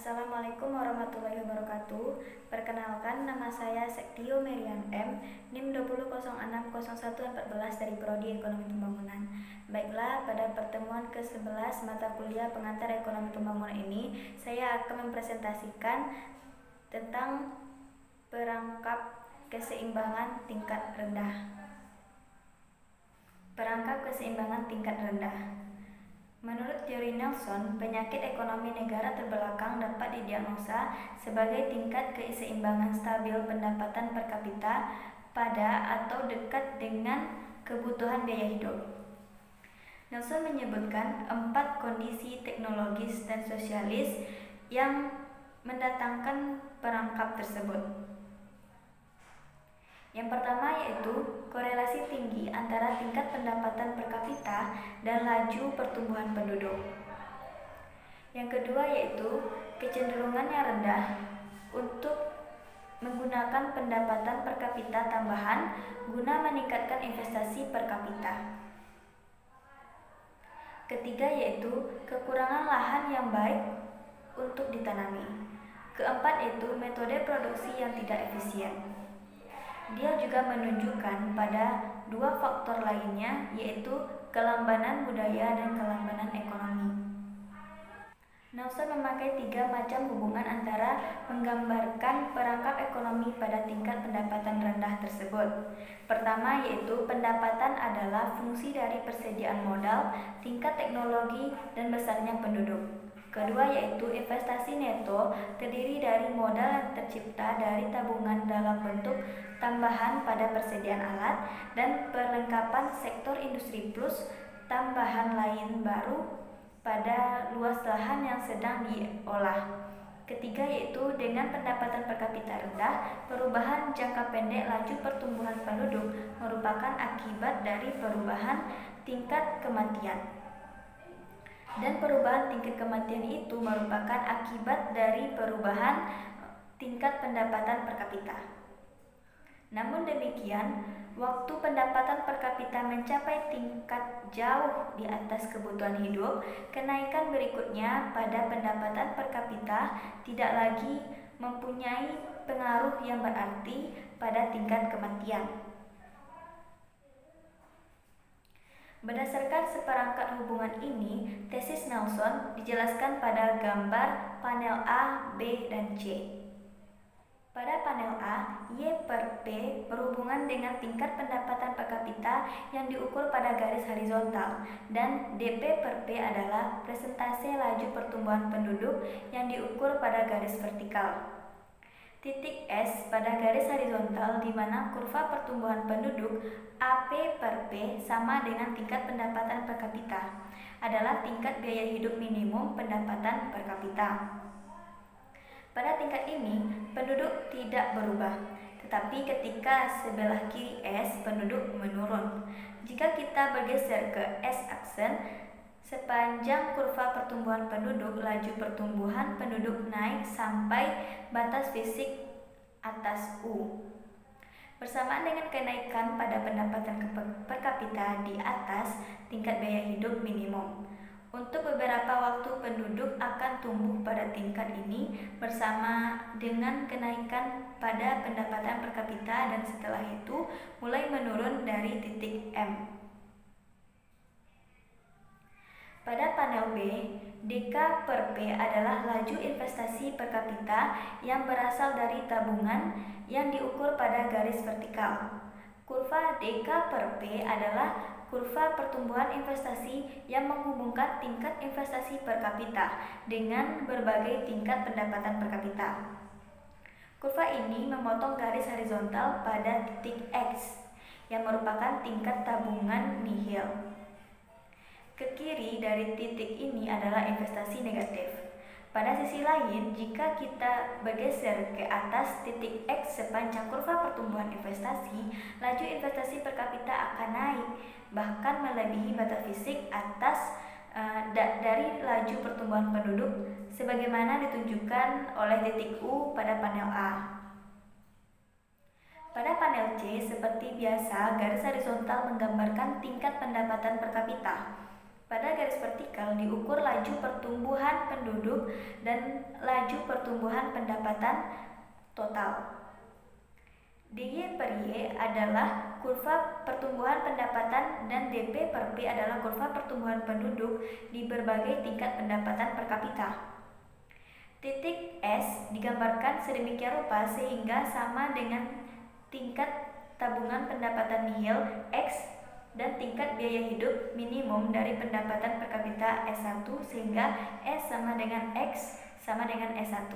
Assalamualaikum warahmatullahi wabarakatuh. Perkenalkan, nama saya Sektio Merian M, NIM 20060114 dari Prodi Ekonomi Pembangunan. Baiklah, pada pertemuan ke-11 mata kuliah pengantar Ekonomi Pembangunan ini, saya akan mempresentasikan tentang perangkap keseimbangan tingkat rendah. Perangkap keseimbangan tingkat rendah. Menurut teori Nelson, penyakit ekonomi negara terbelakang dapat didiagnosa sebagai tingkat keseimbangan stabil pendapatan per kapita pada atau dekat dengan kebutuhan biaya hidup. Nelson menyebutkan 4 kondisi teknologis dan sosialis yang mendatangkan perangkap tersebut. Yang pertama yaitu korelasi tinggi antara tingkat pendapatan per kapita dan laju pertumbuhan penduduk. Yang kedua yaitu kecenderungan yang rendah untuk menggunakan pendapatan per kapita tambahan guna meningkatkan investasi per kapita. Ketiga yaitu kekurangan lahan yang baik untuk ditanami. Keempat yaitu metode produksi yang tidak efisien. Dia juga menunjukkan pada 2 faktor lainnya, yaitu kelambanan budaya dan kelambanan ekonomi. Nelson memakai 3 macam hubungan antara menggambarkan perangkap ekonomi pada tingkat pendapatan rendah tersebut. Pertama yaitu pendapatan adalah fungsi dari persediaan modal, tingkat teknologi, dan besarnya penduduk. Kedua yaitu investasi neto terdiri dari modal yang tercipta dari tabungan dalam bentuk tambahan pada persediaan alat dan perlengkapan sektor industri plus tambahan lain baru pada luas lahan yang sedang diolah. Ketiga yaitu dengan pendapatan per kapita rendah, perubahan jangka pendek laju pertumbuhan penduduk merupakan akibat dari perubahan tingkat kematian. Dan perubahan tingkat kematian itu merupakan akibat dari perubahan tingkat pendapatan per kapita. Namun demikian, waktu pendapatan per kapita mencapai tingkat jauh di atas kebutuhan hidup, kenaikan berikutnya pada pendapatan per kapita tidak lagi mempunyai pengaruh yang berarti pada tingkat kematian. Berdasarkan seperangkat hubungan ini, tesis Nelson dijelaskan pada gambar panel A, B, dan C. Pada panel A, Y per P berhubungan dengan tingkat pendapatan per kapita yang diukur pada garis horizontal, dan DP per P adalah presentase laju pertumbuhan penduduk yang diukur pada garis vertikal. Titik S pada garis horizontal di mana kurva pertumbuhan penduduk AP per P sama dengan tingkat pendapatan per kapita adalah tingkat biaya hidup minimum pendapatan per kapita. Pada tingkat ini, penduduk tidak berubah, tetapi ketika sebelah kiri S, penduduk menurun. Jika kita bergeser ke S-aksen, sepanjang kurva pertumbuhan penduduk, laju pertumbuhan penduduk naik sampai batas fisik atas U. Bersamaan dengan kenaikan pada pendapatan per kapita di atas tingkat biaya hidup minimum. Untuk beberapa waktu penduduk akan tumbuh pada tingkat ini bersama dengan kenaikan pada pendapatan per kapita dan setelah itu mulai menurun dari titik M. Pada panel B, DK per P adalah laju investasi per kapita yang berasal dari tabungan yang diukur pada garis vertikal. Kurva DK per P adalah kurva pertumbuhan investasi yang menghubungkan tingkat investasi per kapita dengan berbagai tingkat pendapatan per kapita. Kurva ini memotong garis horizontal pada titik X yang merupakan tingkat tabungan nihil. Ke kiri dari titik ini adalah investasi negatif. Pada sisi lain, jika kita bergeser ke atas titik X sepanjang kurva pertumbuhan investasi, laju investasi per kapita akan naik, bahkan melebihi batas fisik atas dari laju pertumbuhan penduduk sebagaimana ditunjukkan oleh titik U pada panel A. Pada panel C, seperti biasa, garis horizontal menggambarkan tingkat pendapatan per kapita. Pada garis vertikal diukur laju pertumbuhan penduduk dan laju pertumbuhan pendapatan total. DY per Y adalah kurva pertumbuhan pendapatan dan DP per P adalah kurva pertumbuhan penduduk di berbagai tingkat pendapatan per kapita. Titik S digambarkan sedemikian rupa sehingga sama dengan tingkat tabungan pendapatan nihil X dan tingkat biaya hidup minimum dari pendapatan per kapita S1 sehingga S sama dengan X sama dengan S1.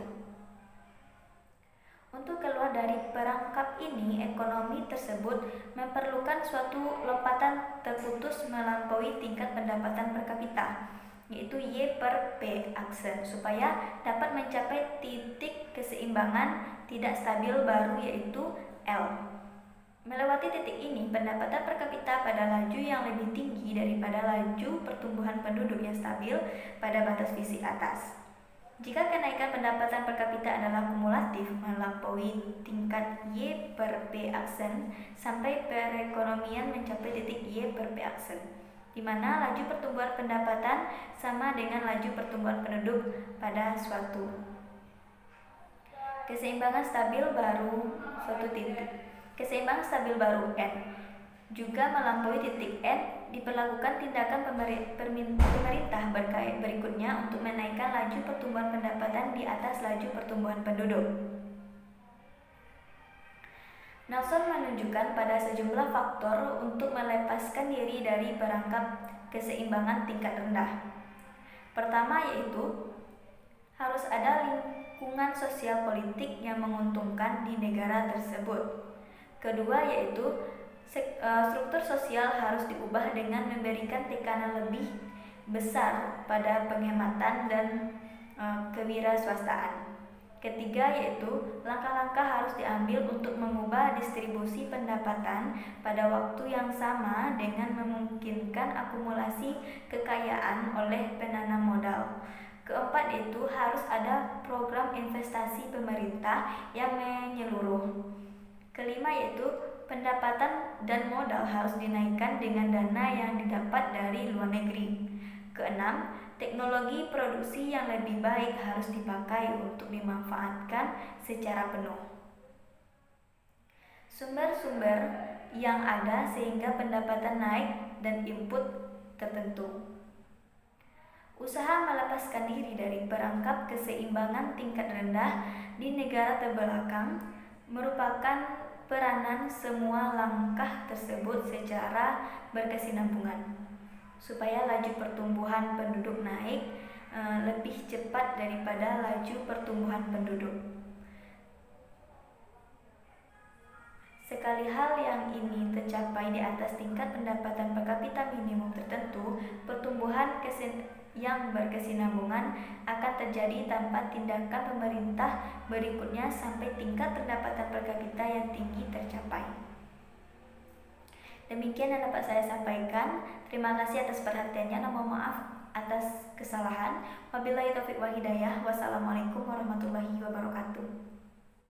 Untuk keluar dari perangkap ini, ekonomi tersebut memerlukan suatu lompatan terputus melampaui tingkat pendapatan per kapita, yaitu Y per P aksen, supaya dapat mencapai titik keseimbangan tidak stabil baru yaitu L. Melewati titik ini, pendapatan per kapita pada laju yang lebih tinggi daripada laju pertumbuhan penduduk yang stabil pada batas fisik atas. Jika kenaikan pendapatan per kapita adalah kumulatif melampaui tingkat Y per P aksen sampai perekonomian mencapai titik Y per P aksen, di mana laju pertumbuhan pendapatan sama dengan laju pertumbuhan penduduk pada suatu keseimbangan stabil baru suatu titik. Keseimbangan stabil baru N juga melampaui titik N, diperlakukan tindakan pemerintah berikutnya untuk menaikkan laju pertumbuhan pendapatan di atas laju pertumbuhan penduduk. Nelson menunjukkan pada sejumlah faktor untuk melepaskan diri dari perangkap keseimbangan tingkat rendah. Pertama yaitu harus ada lingkungan sosial politik yang menguntungkan di negara tersebut. Kedua yaitu struktur sosial harus diubah dengan memberikan tekanan lebih besar pada penghematan dan kewirausahaan. Ketiga yaitu langkah-langkah harus diambil untuk mengubah distribusi pendapatan pada waktu yang sama dengan memungkinkan akumulasi kekayaan oleh penanam modal. Keempat itu harus ada program investasi pemerintah yang menyeluruh. Kelima yaitu pendapatan dan modal harus dinaikkan dengan dana yang didapat dari luar negeri. Keenam, teknologi produksi yang lebih baik harus dipakai untuk dimanfaatkan secara penuh. Sumber-sumber yang ada sehingga pendapatan naik dan input tertentu. Usaha melepaskan diri dari perangkap keseimbangan tingkat rendah di negara terbelakang merupakan peranan semua langkah tersebut secara berkesinambungan supaya laju pertumbuhan penduduk naik lebih cepat daripada laju pertumbuhan penduduk. Sekali hal yang ini tercapai di atas tingkat pendapatan per kapita minimum tertentu, pertumbuhan yang berkesinambungan akan terjadi tanpa tindakan pemerintah berikutnya sampai tingkat pendapatan per kapita yang tinggi tercapai. Demikian yang dapat saya sampaikan. Terima kasih atas perhatiannya dan mohon maaf atas kesalahan. Wabillahi taufiq wal hidayah. Wassalamualaikum warahmatullahi